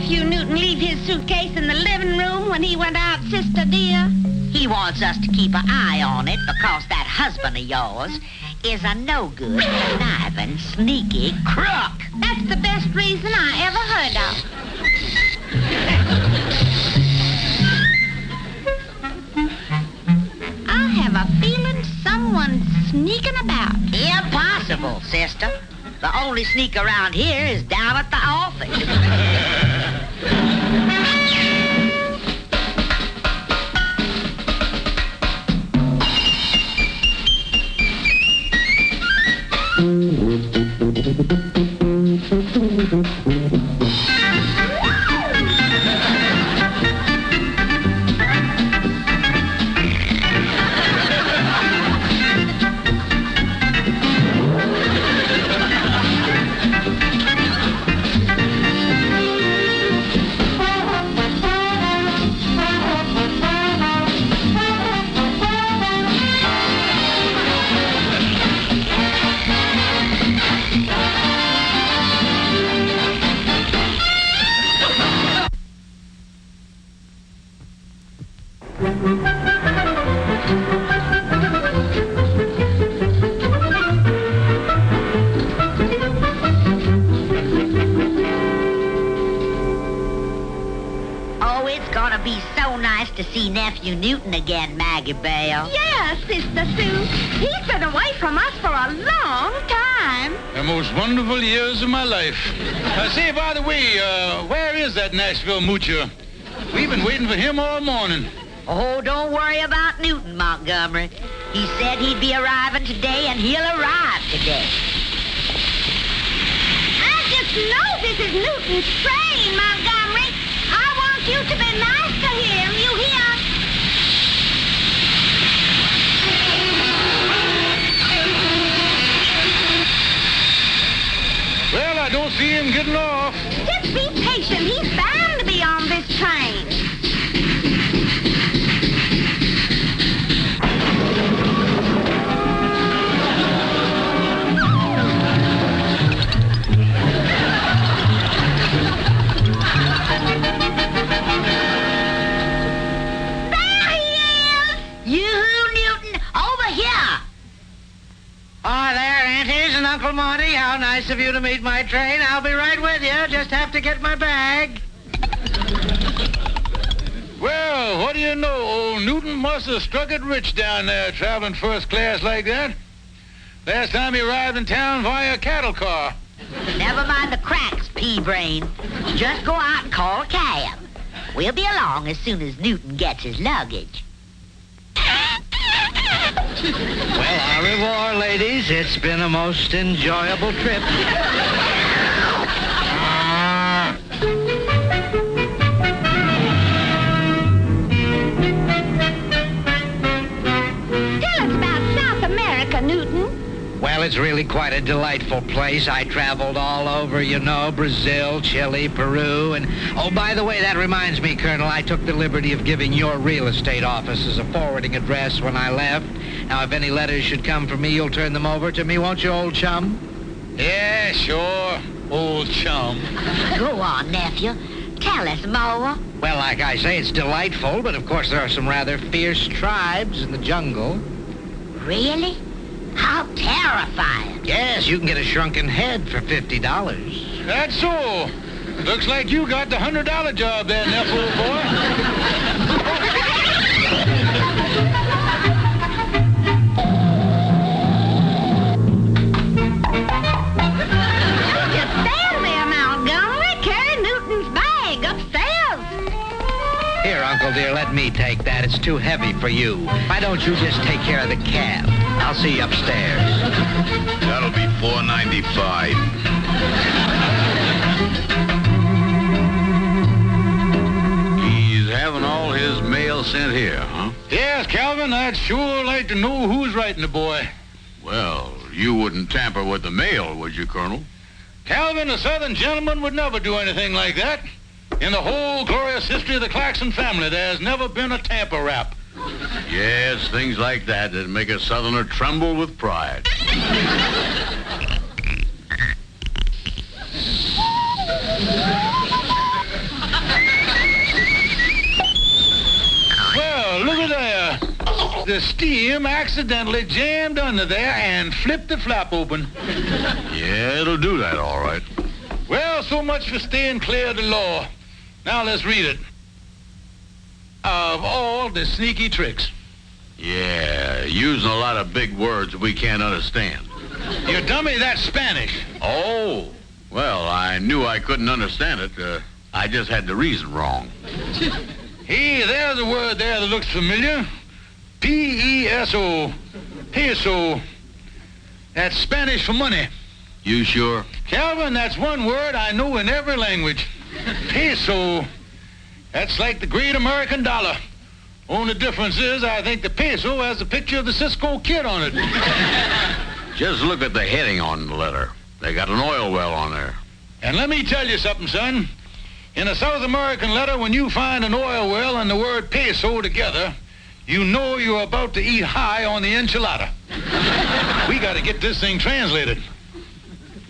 Nephew Newton leave his suitcase in the living room when he went out, sister dear? He wants us to keep an eye on it because that husband of yours is a no-good, conniving, sneaky crook. That's the best reason I ever heard of. I have a feeling someone's sneaking about. Impossible, sister. The only sneak around here is down at the office. To see Nephew Newton again, Maggie Belle. Yeah, Sister Sue. He's been away from us for a long time. The most wonderful years of my life. Say, by the way, where is that Nashville moocher? We've been waiting for him all morning. Oh, don't worry about Newton, Montgomery. He said he'd be arriving today, and he'll arrive today. I just know this is Newton's train, Montgomery. I want you to be nice to him, you hear? Well, I don't see him getting off. Just be patient. He's bound to be on this train. Uncle Monty, how nice of you to meet my train. I'll be right with you. Just have to get my bag. Well, what do you know? Old Newton must have struck it rich down there traveling first class like that. Last time he arrived in town via cattle car. Never mind the cracks, pea-brain. Just go out and call a cab. We'll be along as soon as Newton gets his luggage. Well, au revoir, ladies. It's been a most enjoyable trip. Tell us about South America, Newton. Well, it's really quite a delightful place. I traveled all over, you know, Brazil, Chile, Peru, and... Oh, by the way, that reminds me, Colonel, I took the liberty of giving your real estate office as a forwarding address when I left. Now, if any letters should come from me, you'll turn them over to me, won't you, old chum? Yeah, sure, old chum. Go on, nephew. Tell us more. Well, like I say, it's delightful, but of course there are some rather fierce tribes in the jungle. Really? How terrifying. Yes, you can get a shrunken head for $50. That's so. Looks like you got the $100 job there, Nephew, old boy. Just stand there, Montgomery. Carry Newton's bag upstairs. Here, Uncle dear, let me take that. It's too heavy for you. Why don't you just take care of the cab? I'll see you upstairs. That'll be $4.95. He's having all his mail sent here, huh? Yes, Calvin, I'd sure like to know who's writing the boy. Well, you wouldn't tamper with the mail, would you, Colonel? Calvin, a Southern gentleman would never do anything like that. In the whole glorious history of the Clarkson family, there's never been a tamper rap. Yes, things like that make a Southerner tremble with pride. the steam accidentally jammed under there and flipped the flap open. Yeah, it'll do that, all right. Well, so much for staying clear of the law. Now let's read it. Of all the sneaky tricks. Yeah, using a lot of big words we can't understand. You dummy, that's Spanish. Oh, well, I knew I couldn't understand it. I just had the reason wrong. Hey, there's a word there that looks familiar. P-E-S-O. Peso. That's Spanish for money. You sure? Calvin, that's one word I know in every language. Peso. That's like the great American dollar. Only difference is I think the peso has a picture of the Cisco Kid on it. Just look at the heading on the letter. They got an oil well on there. And let me tell you something, son. In a South American letter, when you find an oil well and the word peso together, you know you're about to eat high on the enchilada. We got to get this thing translated.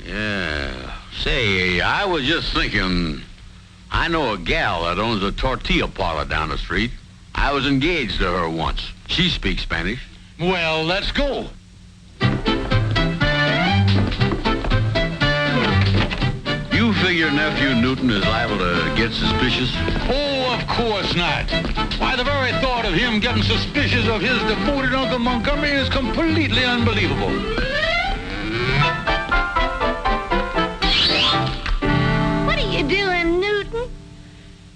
Yeah. Say, I was just thinking, I know a gal that owns a tortilla parlor down the street. I was engaged to her once. She speaks Spanish. Well, let's go. You figure Nephew Newton is liable to get suspicious? Oh, of course not. Why, the very thought of him getting suspicious of his devoted Uncle Montgomery is completely unbelievable. What are you doing, Newton?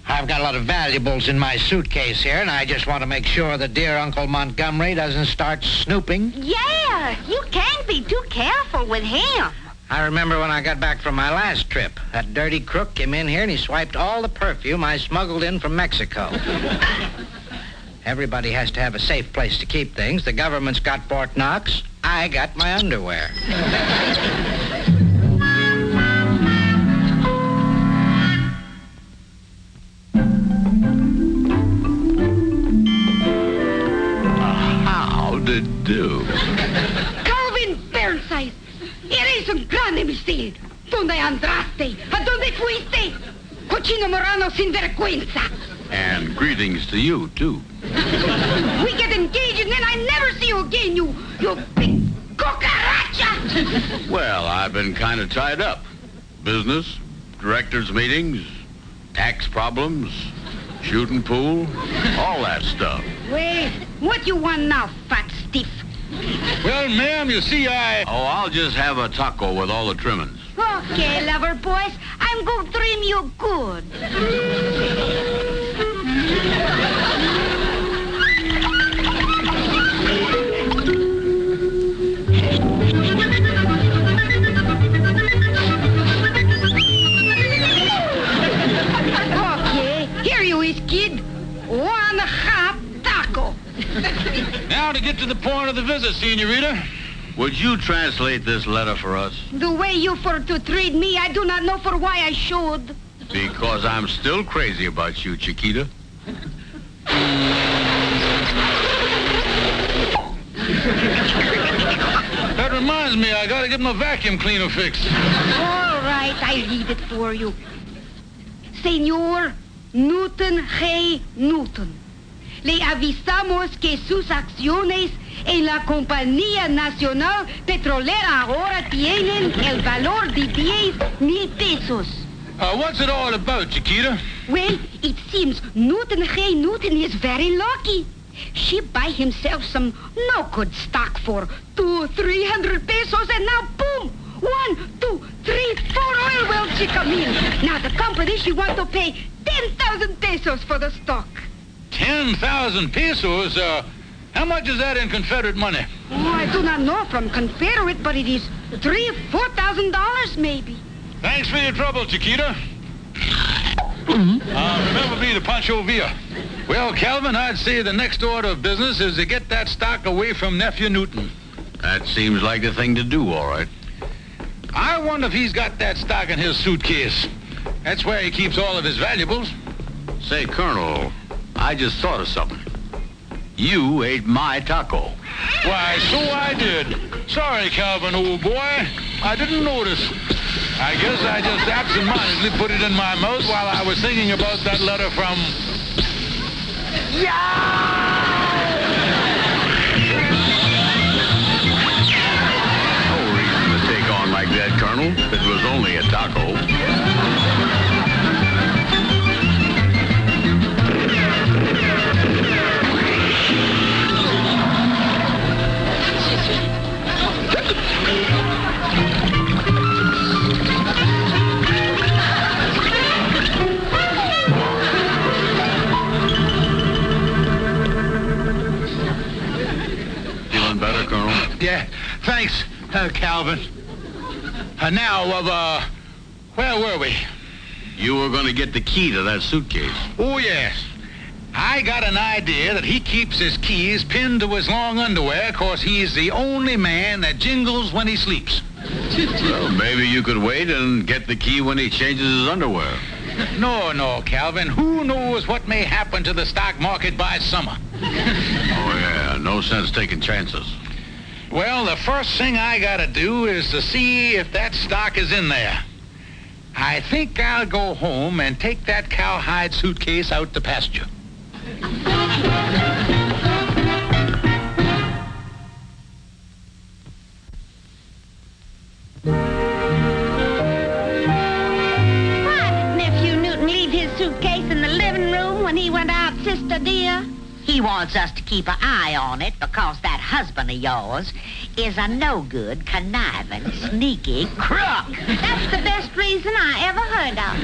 I've got a lot of valuables in my suitcase here, and I just want to make sure that dear Uncle Montgomery doesn't start snooping. Yeah, you can't be too careful with him. I remember when I got back from my last trip. That dirty crook came in here and he swiped all the perfume I smuggled in from Mexico. Everybody has to have a safe place to keep things. The government's got Fort Knox. I got my underwear. How did do? Calvin Burnside, eres un gran imbécil. ¿Dónde andaste? ¿A dónde fuiste? Cochino morano sin vergüenza. And greetings to you, too. We get engaged and then I never see you again, you big cucaracha. Well, I've been kind of tied up. Business, directors' meetings, tax problems, shooting pool, all that stuff. Well, what you want now, fat stiff? Well, ma'am, you see, Oh, I'll just have a taco with all the trimmings. Okay, lover boys, I'm going to trim you good. Okay, here you is, kid. 1.5 taco. now to get to the point of the visit, Senorita. Would you translate this letter for us? The way you for to treat me, I do not know for why I should. Because I'm still crazy about you, Chiquita. That reminds me, I gotta get my vacuum cleaner fixed. All right, I read it for you. Señor Newton G. Newton, le avisamos que sus acciones en la Compañía Nacional Petrolera ahora tienen el valor de 10,000 pesos. What's it all about, Chiquita? Well, it seems Newton G. Newton is very lucky. She buy himself some no good stock for 200-300 pesos, and now boom! 1, 2, 3, 4 oil wells she come in. Now the company she want to pay 10,000 pesos for the stock. 10,000 pesos? How much is that in Confederate money? Oh, I do not know from Confederate, but it is $3,000-$4,000 maybe. Thanks for your trouble, Chiquita. Remember me, the Pancho Villa. Well, Calvin, I'd say the next order of business is to get that stock away from Nephew Newton. That seems like the thing to do, all right. I wonder if he's got that stock in his suitcase. That's where he keeps all of his valuables. Say, Colonel, I just thought of something. You ate my taco. Why, so I did. Sorry, Calvin, old boy. I didn't notice. I guess I just absentmindedly put it in my mouth while I was thinking about that letter from... Yeah! Colonel. It was only a taco. Feeling better, Colonel? Yeah, thanks, Calvin. Where were we? You were going to get the key to that suitcase. Oh, yes. I got an idea that he keeps his keys pinned to his long underwear 'cause he's the only man that jingles when he sleeps. Well, maybe you could wait and get the key when he changes his underwear. No, Calvin. Who knows what may happen to the stock market by summer? Oh, yeah. No sense taking chances. Well, the first thing I gotta do is to see if that stock is in there. I think I'll go home and take that cowhide suitcase out to pasture. Why did Nephew Newton leave his suitcase in the living room when he went out, sister dear? He wants us to keep an eye on it because that husband of yours is a no-good, conniving, sneaky crook. That's the best reason I ever heard of.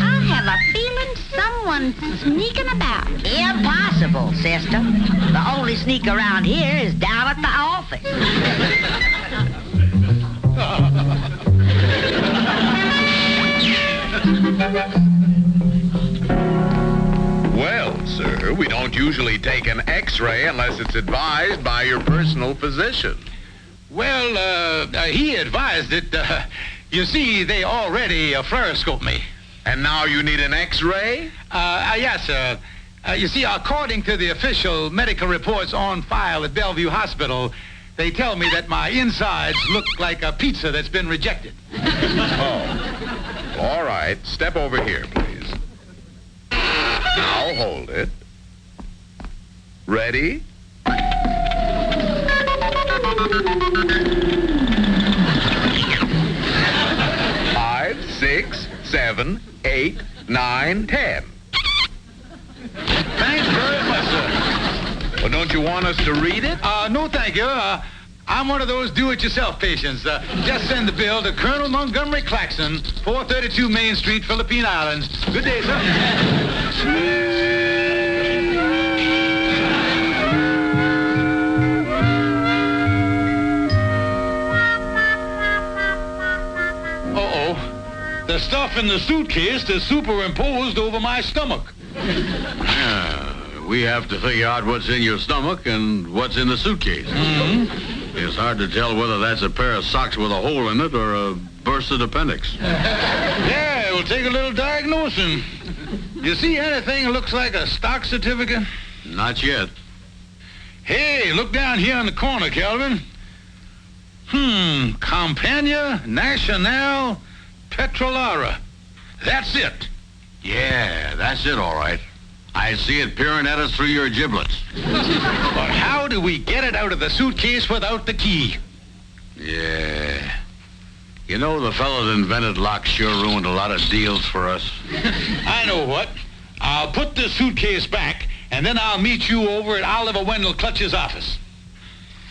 I have a feeling someone's sneaking about. Impossible, sister. The only sneak around here is down at the office. Well, sir, we don't usually take an X-ray unless it's advised by your personal physician. Well, he advised it. You see, they already fluoroscoped me. And now you need an X-ray? Yes, sir. You see, according to the official medical reports on file at Bellevue Hospital, they tell me that my insides look like a pizza that's been rejected. Oh. All right. Step over here, please. Now hold it. Ready? Five, 6, 7, 8, 9, 10. Thanks very much, sir. Well, don't you want us to read it? No, thank you. I'm one of those do-it-yourself patients. Just send the bill to Colonel Montgomery Claxon, 432 Main Street, Philippine Islands. Good day, sir. The stuff in the suitcase is superimposed over my stomach. Yeah, we have to figure out what's in your stomach and what's in the suitcase. Mm-hmm. It's hard to tell whether that's a pair of socks with a hole in it or a bursted appendix. Yeah, it will take a little diagnosing. You see anything that looks like a stock certificate? Not yet. Hey, look down here in the corner, Calvin. Campania Nacional Petrolera. That's it. Yeah, that's it, all right. I see it peering at us through your giblets. But how do we get it out of the suitcase without the key? Yeah. You know, the fellow that invented locks sure ruined a lot of deals for us. I know what. I'll put the suitcase back, and then I'll meet you over at Oliver Wendell Clutch's office.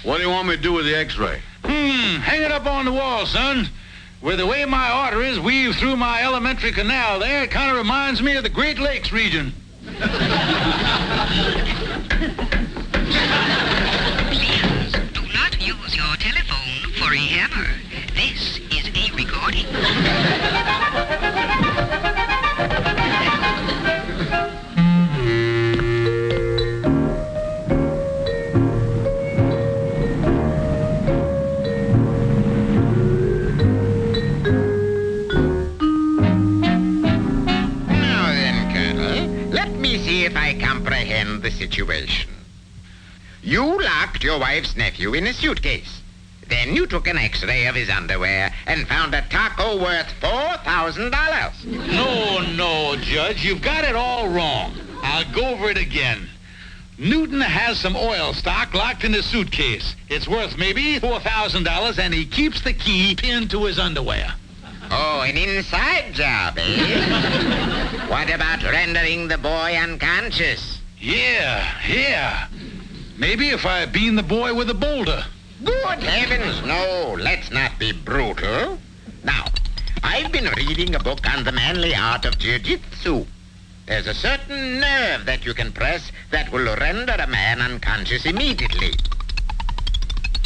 What do you want me to do with the X-ray? Hang it up on the wall, son. With the way my arteries weave through my elementary canal there, it kind of reminds me of the Great Lakes region. Please do not use your telephone for a hammer. This is a recording. If I comprehend the situation. You locked your wife's nephew in a suitcase. Then you took an X-ray of his underwear and found a taco worth $4,000. No, Judge. You've got it all wrong. I'll go over it again. Newton has some oil stock locked in his suitcase. It's worth maybe $4,000, and he keeps the key pinned to his underwear. Oh, an inside job, eh? What about rendering the boy unconscious? Yeah. Maybe if I bean the boy with a boulder. Good heavens, no. Let's not be brutal. Now, I've been reading a book on the manly art of jiu-jitsu. There's a certain nerve that you can press that will render a man unconscious immediately.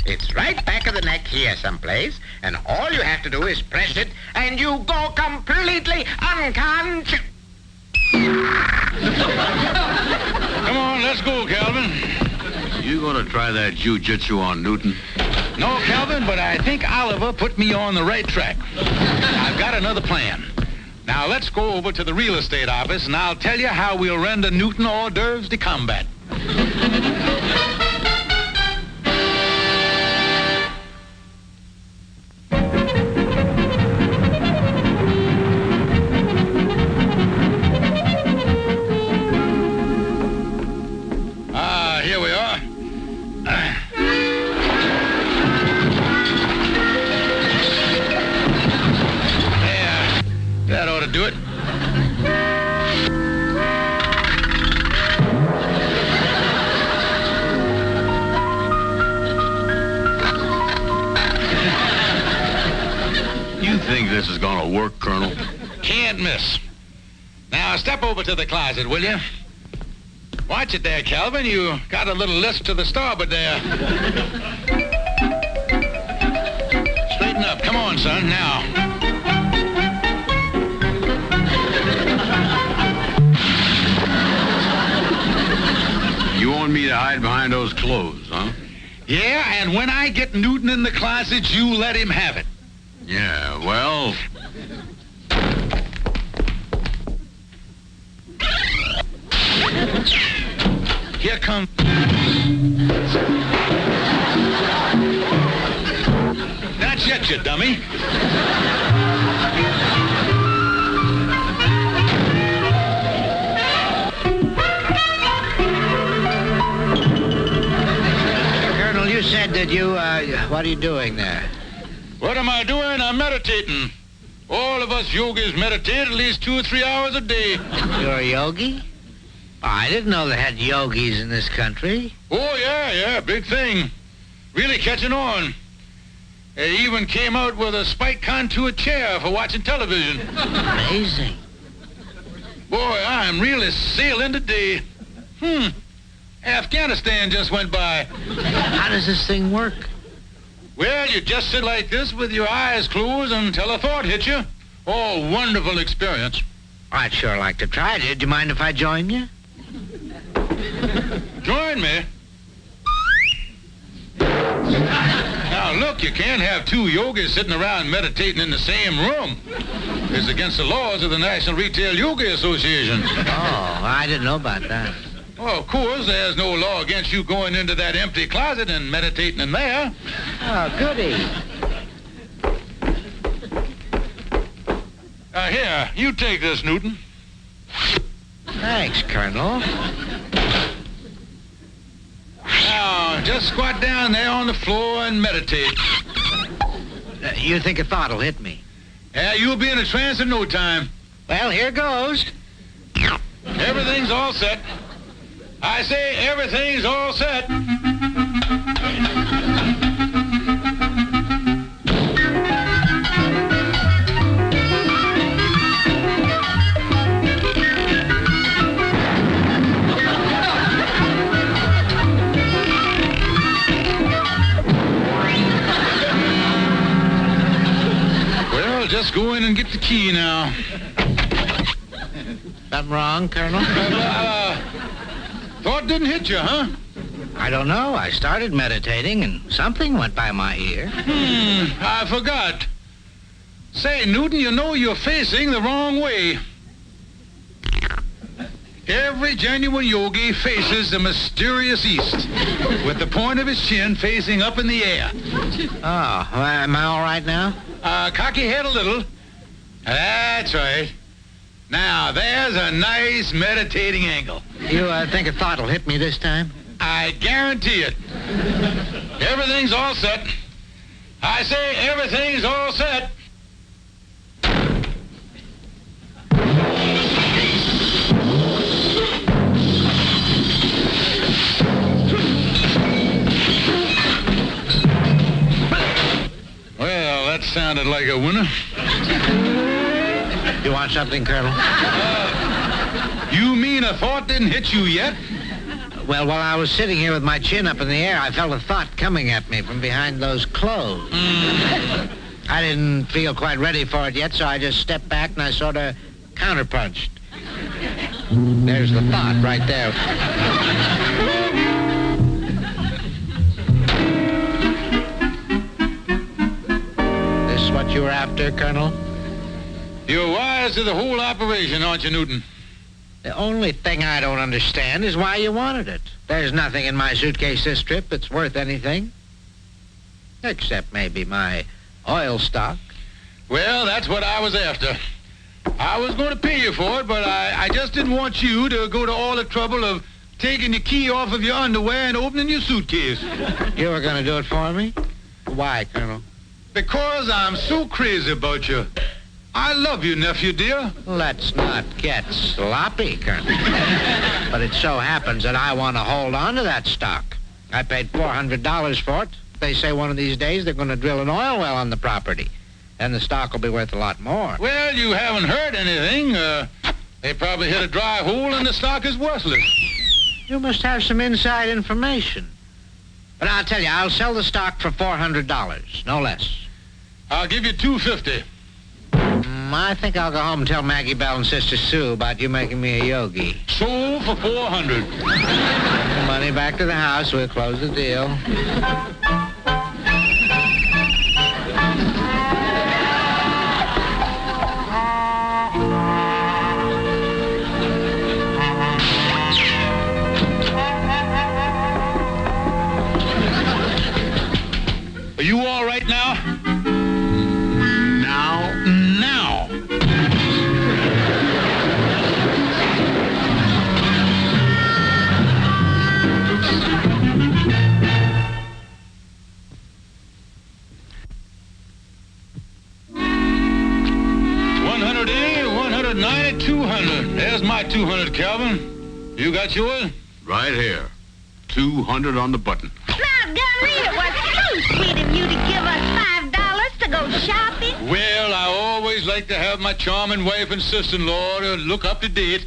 It's right back of the neck here someplace, and all you have to do is press it, and you go completely unconscious. Come on, let's go, Calvin. You gonna try that jiu-jitsu on Newton? No, Calvin, but I think Oliver put me on the right track. I've got another plan. Now, let's go over to the real estate office, and I'll tell you how we'll render Newton hors d'oeuvres de combat. Here we are. Yeah, that ought to do it. You think this is gonna work, Colonel? Can't miss. Now, step over to the closet, will you? Watch it there, Calvin. You got a little lisp to the starboard there. Straighten up. Come on, son. Now. You want me to hide behind those clothes, huh? Yeah, and when I get Newton in the closet, you let him have it. Yeah, well... Here comes... Not yet, you dummy. Colonel, you said that you, what are you doing there? What am I doing? I'm meditating. All of us yogis meditate at least 2 or 3 hours a day. You're a yogi? I didn't know they had yogis in this country. Oh, yeah, big thing. Really catching on. They even came out with a spike contour chair for watching television. Amazing. Boy, I'm really sailing today. Afghanistan just went by. How does this thing work? Well, you just sit like this with your eyes closed until a thought hits you. Oh, wonderful experience. I'd sure like to try it. Do you mind if I join you? Join me. Now, look, you can't have 2 yogis sitting around meditating in the same room. It's against the laws of the National Retail Yoga Association. Oh, I didn't know about that. Well, of course, there's no law against you going into that empty closet and meditating in there. Oh, goody. Here, you take this, Newton. Thanks, Colonel. Now, just squat down there on the floor and meditate. You think a thought will hit me? Yeah, you'll be in a trance in no time. Well, here goes. Everything's all set. I say everything's all set. Well, just go in and get the key now. Something wrong, Colonel? Thought didn't hit you, huh? I don't know. I started meditating and something went by my ear. I forgot. Say, Newton, you know you're facing the wrong way. Every genuine yogi faces the mysterious east, with the point of his chin facing up in the air. Oh, am I all right now? Cock your head a little. That's right. Now, there's a nice meditating angle. You think a thought will hit me this time? I guarantee it. Everything's all set. I say everything's all set. Well, that sounded like a winner. You want something, Colonel? You mean a thought didn't hit you yet? Well, while I was sitting here with my chin up in the air, I felt a thought coming at me from behind those clothes. I didn't feel quite ready for it yet, so I just stepped back and I sort of counterpunched. There's the thought right there. This what you were after, Colonel? You're wise to the whole operation, aren't you, Newton? The only thing I don't understand is why you wanted it. There's nothing in my suitcase this trip that's worth anything. Except maybe my oil stock. Well, that's what I was after. I was going to pay you for it, but I just didn't want you to go to all the trouble of taking the key off of your underwear and opening your suitcase. You were going to do it for me? Why, Colonel? Because I'm so crazy about you. I love you, nephew, dear. Let's not get sloppy, Colonel. But it so happens that I want to hold on to that stock. I paid $400 for it. They say one of these days they're going to drill an oil well on the property. Then the stock will be worth a lot more. Well, you haven't heard anything. They probably hit a dry hole and the stock is worthless. You must have some inside information. But I'll tell you, I'll sell the stock for $400, no less. I'll give you $250. I think I'll go home and tell Maggie Bell and Sister Sue about you making me a yogi. Sold for $400. Bring the money back to the house. We'll close the deal. Are you all right now? Now. $190, $200. There's my $200, Calvin. You got yours? Right here. 200 on the button. Now, Gunny, it was so sweet of you to give us $5 to go shopping. Well, I always like to have my charming wife and sister-in-law to look up to date.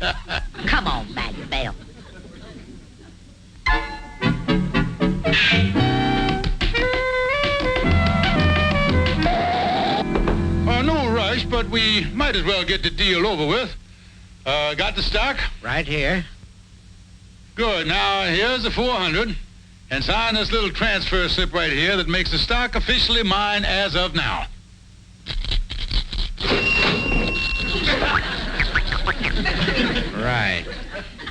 Come on, Maggie Bell. No rush, but we might as well get the deal over with. Got the stock? Right here. Good. Now, here's the $400. And sign this little transfer slip right here that makes the stock officially mine as of now. Right.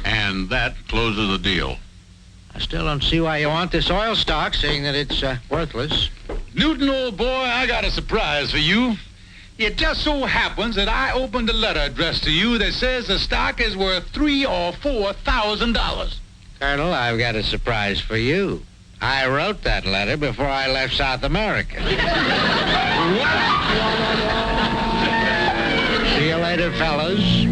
And that closes the deal. I still don't see why you want this oil stock, seeing that it's worthless. Newton, old boy, I got a surprise for you. It just so happens that I opened a letter addressed to you that says the stock is worth $3,000 or $4,000. Colonel, I've got a surprise for you. I wrote that letter before I left South America. See you later, fellas.